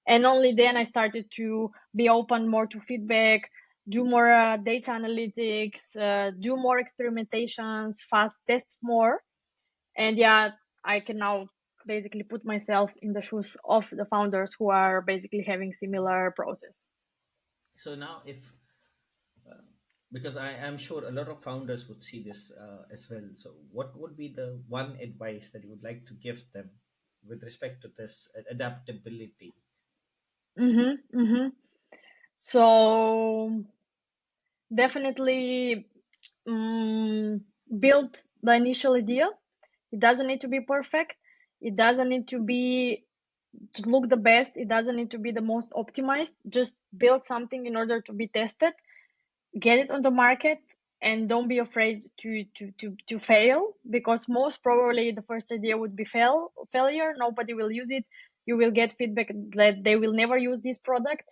S1: And only then I started to be open more to feedback, do more data analytics, do more experimentations, fast test more. And yeah, I can now basically put myself in the shoes of the founders who are basically having similar process.
S2: So now, if because I am sure a lot of founders would see this as well. So, what would be the one advice that you would like to give them with respect to this adaptability?
S1: Mm-hmm, mm-hmm. So definitely build the initial idea. It doesn't need to be perfect. It doesn't need to be to look the best. It doesn't need to be the most optimized. Just build something in order to be tested, get it on the market, and don't be afraid to fail, because most probably the first idea would be failure. Nobody will use it. You will get feedback that they will never use this product.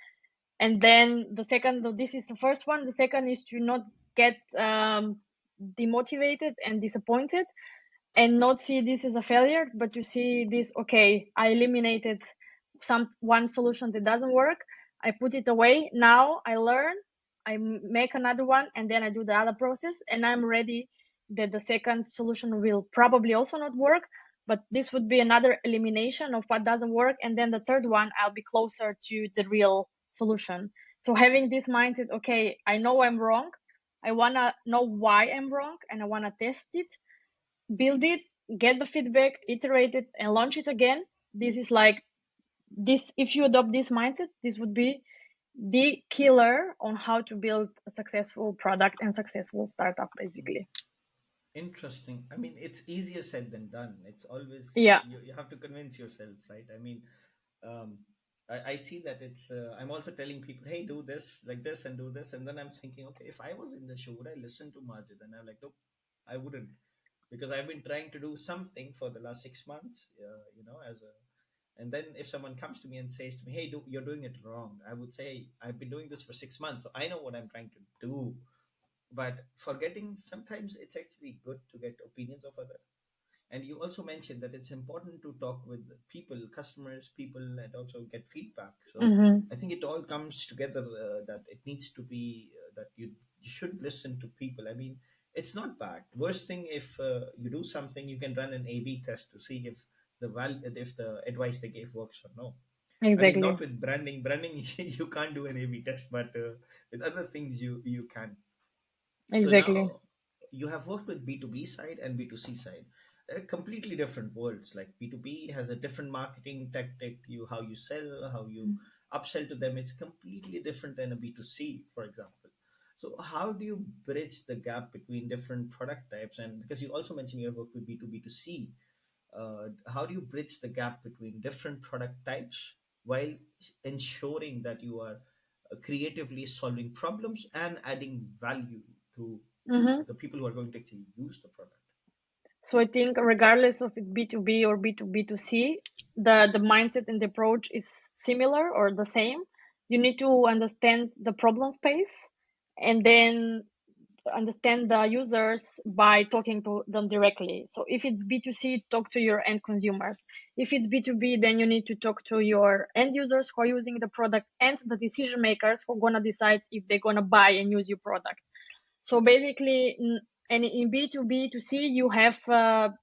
S1: And then the second, so this is the first one, the second is to not get demotivated and disappointed, and not see this as a failure, but to see this, okay, I eliminated some one solution that doesn't work, I put it away, now I learn, I make another one, and then I do the other process, and I'm ready that the second solution will probably also not work, but this would be another elimination of what doesn't work, and then the third one I'll be closer to the real solution. So having this mindset, okay, I know I'm wrong, I want to know why I'm wrong, and I want to test it, build it, get the feedback, iterate it, and launch it again. This is like this. If you adopt this mindset, this would be the killer on how to build a successful product and successful startup, basically.
S2: Interesting. I mean, it's easier said than done. It's always
S1: Yeah.
S2: you have to convince yourself, right? I mean, um, I see that it's. I'm also telling people, hey, do this like this and do this, and then I'm thinking, okay, if I was in the show, would I listen to Majid? And I'm like, nope, I wouldn't, because I've been trying to do something for the last 6 months, as a. And then if someone comes to me and says to me, hey, you're doing it wrong, I would say, I've been doing this for 6 months, so I know what I'm trying to do. But forgetting, sometimes it's actually good to get opinions of others. And you also mentioned that it's important to talk with people, customers, people, and also get feedback. So
S1: Mm-hmm.
S2: I think it all comes together, that it needs to be that you should listen to people. I mean, it's not bad. Worst thing, if you do something, you can run an A/B test to see if if the advice they gave works or no. I mean, not
S1: Exactly.
S2: with branding. Branding, you can't do an A/B test, but with other things, you can. So
S1: Exactly.
S2: now you have worked with B2B side and B2C side. They're completely different worlds. Like B2B has a different marketing tactic, how you sell, how you upsell to them. It's completely different than a B2C, for example. So how do you bridge the gap between different product types? And because you also mentioned you have worked with B2B to C, how do you bridge the gap between different product types while ensuring that you are creatively solving problems and adding value to
S1: Mm-hmm.
S2: the people who are going to actually use the product.
S1: So I think regardless of it's B2B or B2B2C, the mindset and the approach is similar or the same. You need to understand the problem space and then understand the users by talking to them directly. So if it's B2C, talk to your end consumers. If it's B2B, then you need to talk to your end users who are using the product and the decision makers who are gonna decide if they're gonna buy and use your product. So basically, and in B2B2C, you have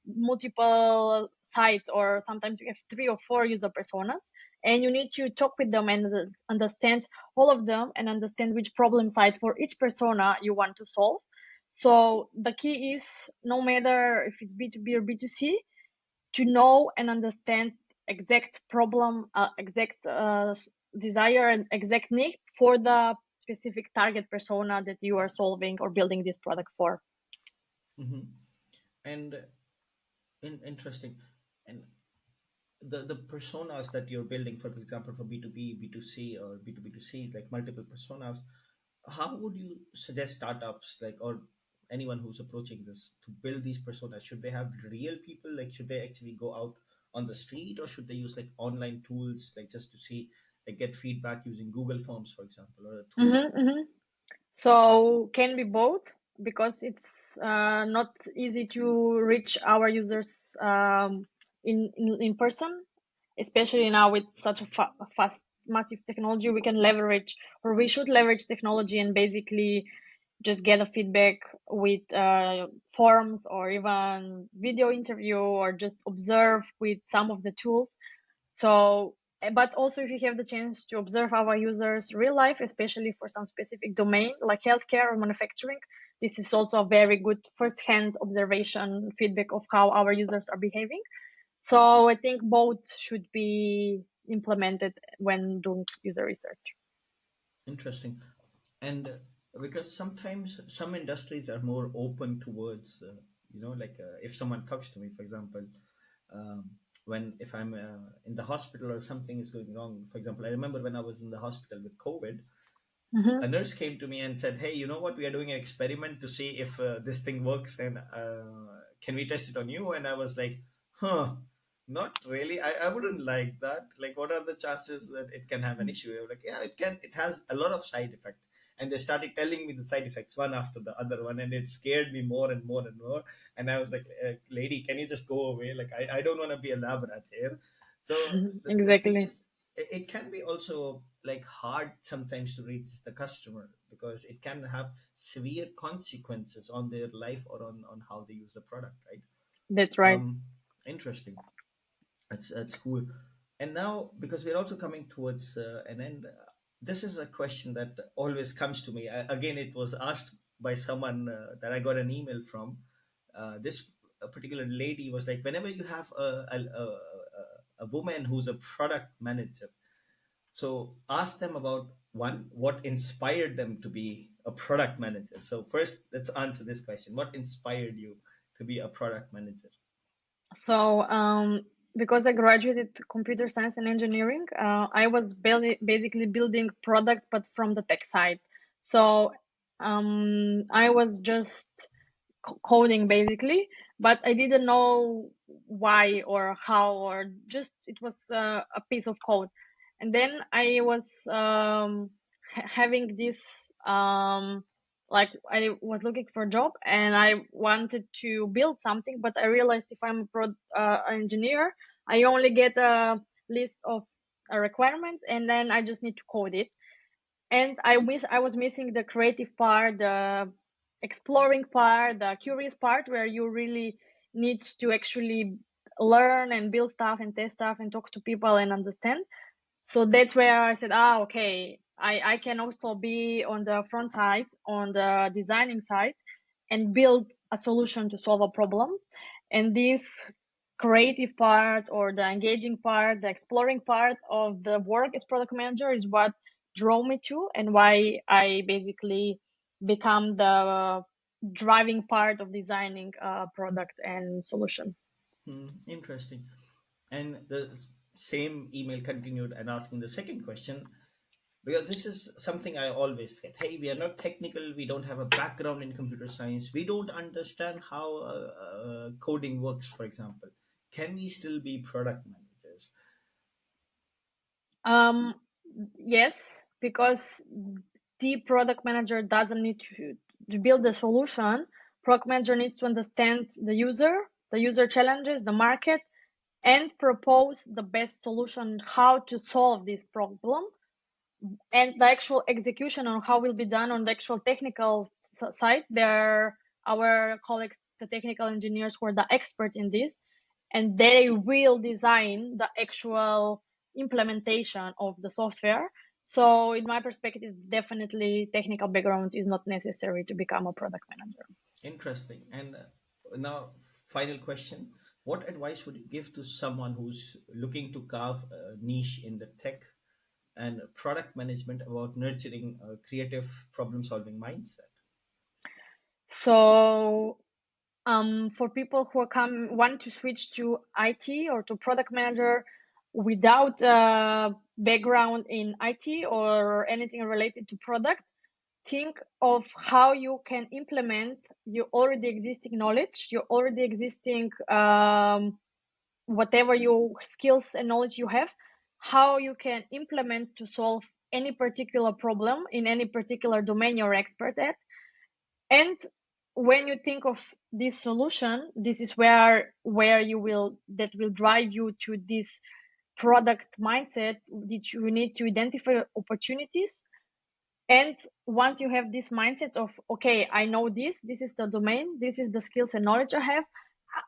S1: multiple sites, or sometimes you have 3 or 4 user personas, and you need to talk with them and understand all of them and understand which problem site for each persona you want to solve. So the key is, no matter if it's B2B or B2C, to know and understand exact problem, exact desire and exact need for the specific target persona that you are solving or building this product for.
S2: Hmm. And interesting. And the personas that you're building, for example, for B2B, B2C, or B2B2C, like multiple personas, how would you suggest startups, like, or anyone who's approaching this, to build these personas? Should they have real people? Like, should they actually go out on the street, or should they use like online tools, like just to see, like, get feedback using Google Forms, for example, or a tool?
S1: Mm-hmm. So can be both, because it's not easy to reach our users in person, especially now with such a fast, massive technology. We can leverage, or we should leverage technology and basically just get a feedback with forums or even video interview, or just observe with some of the tools. So, but also if you have the chance to observe our users real life, especially for some specific domain like healthcare or manufacturing, this is also a very good first-hand observation feedback of how our users are behaving. So I think both should be implemented when doing user research.
S2: Interesting. And because sometimes some industries are more open towards, like, if someone talks to me, for example, when if I'm in the hospital or something is going wrong. For example, I remember when I was in the hospital with COVID,
S1: Mm-hmm.
S2: a nurse came to me and said, "Hey, you know what? We are doing an experiment to see if this thing works, and can we test it on you?" And I was like, "Huh, not really. I wouldn't like that. Like, what are the chances that it can have an issue?" I was like, "Yeah, it can. It has a lot of side effects." And they started telling me the side effects one after the other one, and it scared me more and more and more. And I was like, "Lady, can you just go away? Like, I don't want to be a lab rat here." So the thing
S1: Exactly.
S2: is, it can be also like hard sometimes to reach the customer, because it can have severe consequences on their life, or on how they use the product, right?
S1: That's right.
S2: um Interesting. That's cool. And now, because we're also coming towards an end, this is a question that always comes to me. Again, it was asked by someone that I got an email from. This particular lady was like, whenever you have a woman who's a product manager, so ask them about, one, what inspired them to be a product manager. So first, let's answer this question: what inspired you to be a product manager?
S1: So, because I graduated computer science and engineering, I was basically building product, but from the tech side. So, I was just coding basically, but I didn't know why or how, or just it was a piece of code. And then I was having this like, I was looking for a job and I wanted to build something, but I realized if I'm a engineer, I only get a list of requirements and then I just need to code it. And I was missing the creative part, the exploring part, the curious part, where you really need to actually learn and build stuff and test stuff and talk to people and understand. So that's where I said, okay, I can also be on the front side, on the designing side, and build a solution to solve a problem. And this creative part, or the engaging part, the exploring part of the work as product manager, is what drove me to, and why I basically become the driving part of designing a product and solution.
S2: Interesting. And the same email continued and asking the second question, because this is something I always said. Hey, we are not technical. We don't have a background in computer science. We don't understand how coding works, for example. Can we still be product managers?
S1: Um, yes, because the product manager doesn't need to build the solution. Product manager needs to understand the user challenges, the market, and propose the best solution how to solve this problem. And the actual execution on how will be done on the actual technical side, there are our colleagues, the technical engineers who are the expert in this, and they will design the actual implementation of the software. So in my perspective, definitely technical background is not necessary to become a product manager.
S2: Interesting. And now, final question. What advice would you give to someone who's looking to carve a niche in the tech and product management about nurturing a creative problem solving mindset?
S1: So for people who want to switch to IT or to product manager without background in IT or anything related to product, think of how you can implement your already existing knowledge, your already existing whatever your skills and knowledge you have, how you can implement to solve any particular problem in any particular domain you're expert at. And when you think of this solution, this is where you will that will drive you to this product mindset, that you need to identify opportunities. And once you have this mindset of, okay, I know this is the domain, this is the skills and knowledge I have,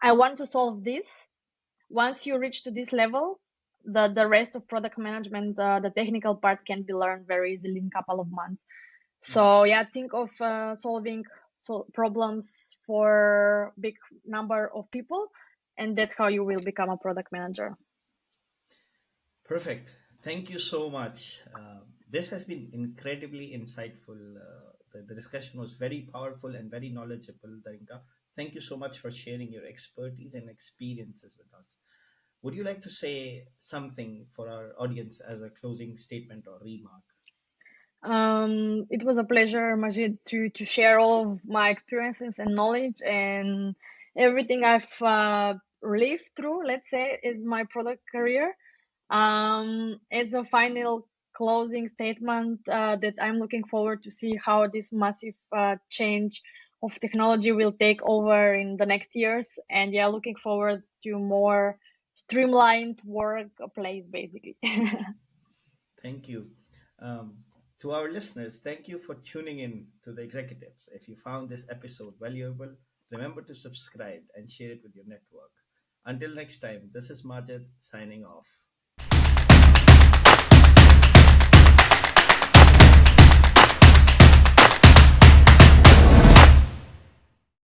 S1: I want to solve this. Once you reach to this level, the rest of product management, the technical part can be learned very easily in a couple of months. So yeah, think of solving problems for big number of people, and that's how you will become a product manager.
S2: Perfect. Thank you so much. This has been incredibly insightful. The discussion was very powerful and very knowledgeable, Darinka. Thank you so much for sharing your expertise and experiences with us. Would you like to say something for our audience as a closing statement or remark?
S1: It was a pleasure, Majid, to share all of my experiences and knowledge and everything I've lived through, let's say, is my product career. As a final closing statement, that I'm looking forward to see how this massive change of technology will take over in the next years. And yeah, looking forward to more streamlined workplace, basically.
S2: Thank you. Um, to our listeners, thank you for tuning in to the executives. If you found this episode valuable, remember to subscribe and share it with your network. Until next time, this is Majid signing off.